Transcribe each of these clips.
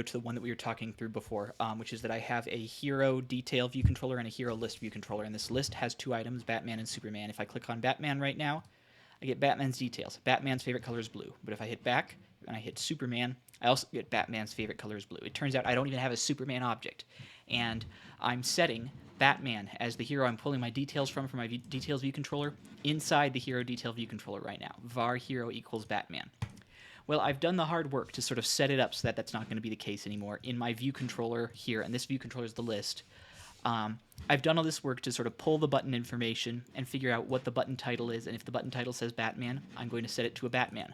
to the one that we were talking through before, which is that I have a hero detail view controller and a hero list view controller, and this list has two items, Batman and Superman. If I click on Batman right now, I get Batman's details. Batman's favorite color is blue, but if I hit back and I hit Superman, I also get Batman's favorite color is blue. It turns out I don't even have a Superman object, and I'm setting Batman as the hero I'm pulling my details from my details view controller inside the hero detail view controller right now. Var hero equals Batman. Well, I've done the hard work to sort of set it up so that that's not going to be the case anymore in my view controller here, and this view controller is the list. I've done all this work to sort of pull the button information and figure out what the button title is, and if the button title says Batman, I'm going to set it to a Batman.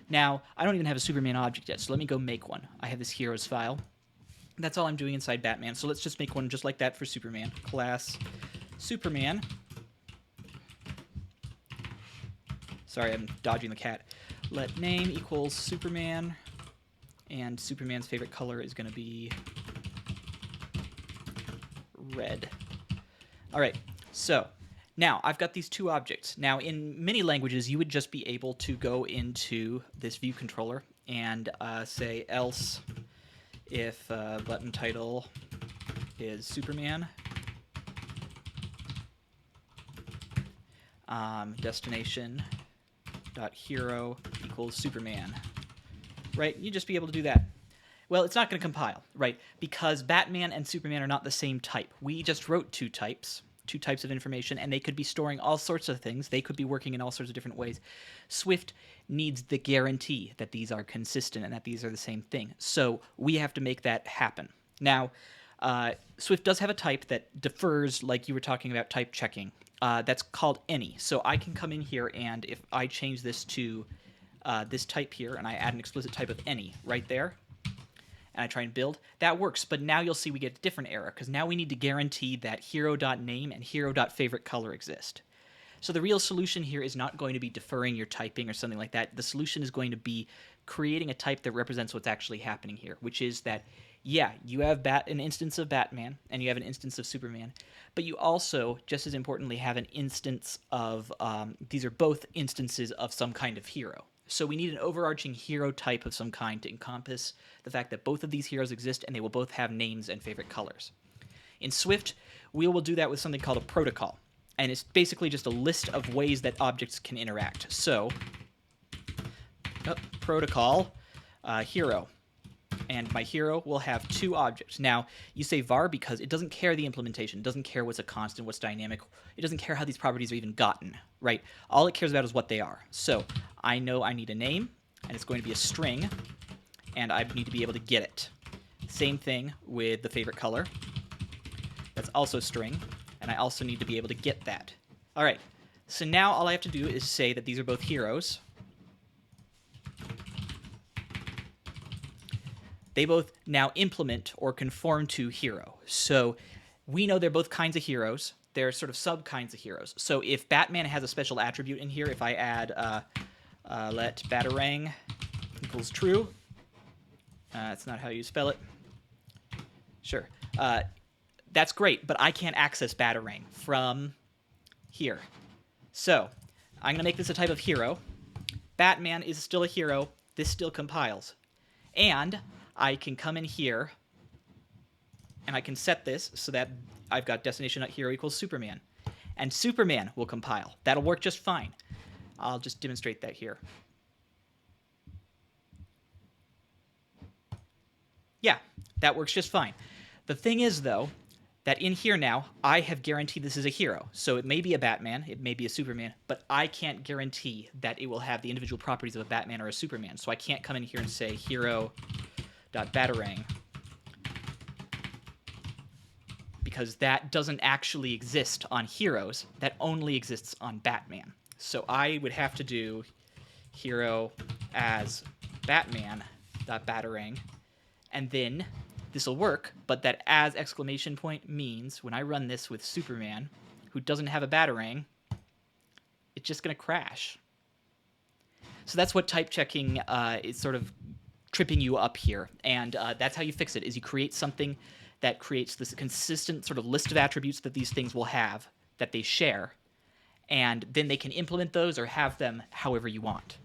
Now, I don't even have a Superman object yet, so let me go make one. I have this heroes file. That's all I'm doing inside Batman, so let's just make one just like that for Superman. Class Superman. Sorry, I'm dodging the cat. Let name equals Superman, and Superman's favorite color is going to be red. All right, so now I've got these two objects. Now, in many languages, you would just be able to go into this view controller and say else if button title is Superman, destination dot hero equals Superman, right? You'd just be able to do that. Well, it's not going to compile, right? Because Batman and Superman are not the same type. We just wrote two types of information, and they could be storing all sorts of things. They could be working in all sorts of different ways. Swift needs the guarantee that these are consistent and that these are the same thing. So we have to make that happen. Now, Swift does have a type that defers, like you were talking about type checking. That's called any. So I can come in here, and if I change this to this type here, and I add an explicit type of any right there, and I try and build, that works. But now you'll see we get a different error, because now we need to guarantee that hero.name and hero.favoritecolor exist. So the real solution here is not going to be deferring your typing or something like that. The solution is going to be creating a type that represents what's actually happening here, which is that, yeah, you have an instance of Batman, and you have an instance of Superman, but you also, just as importantly, have an instance of, these are both instances of some kind of hero. So we need an overarching hero type of some kind to encompass the fact that both of these heroes exist, and they will both have names and favorite colors. In Swift, we will do that with something called a protocol, and it's basically just a list of ways that objects can interact. So, protocol, hero. And my hero will have two objects. Now, you say var because it doesn't care the implementation. It doesn't care what's a constant, what's dynamic. It doesn't care how these properties are even gotten, right? All it cares about is what they are. So I know I need a name, and it's going to be a string, and I need to be able to get it. Same thing with the favorite color. That's also a string, and I also need to be able to get that. All right, so now all I have to do is say that these are both heroes. They both now implement or conform to hero. So we know they're both kinds of heroes. They're sort of sub-kinds of heroes. So if Batman has a special attribute in here, if I add let Batarang equals true, that's not how you spell it. Sure. That's great, but I can't access Batarang from here. So I'm going to make this a type of hero. Batman is still a hero. This still compiles. And I can come in here, and I can set this so that I've got destination.hero equals Superman. And Superman will compile. That'll work just fine. I'll just demonstrate that here. Yeah, that works just fine. The thing is, though, that in here now, I have guaranteed this is a hero. So it may be a Batman, it may be a Superman, but I can't guarantee that it will have the individual properties of a Batman or a Superman. So I can't come in here and say hero.batarang, because that doesn't actually exist on heroes. That only exists on Batman. So I would have to do hero as Batman.batarang, and then this will work, but that as exclamation point means when I run this with Superman, who doesn't have a Batarang, it's just going to crash. So that's what type checking is sort of tripping you up here, and that's how you fix it, is you create something that creates this consistent sort of list of attributes that these things will have, that they share, and then they can implement those or have them however you want.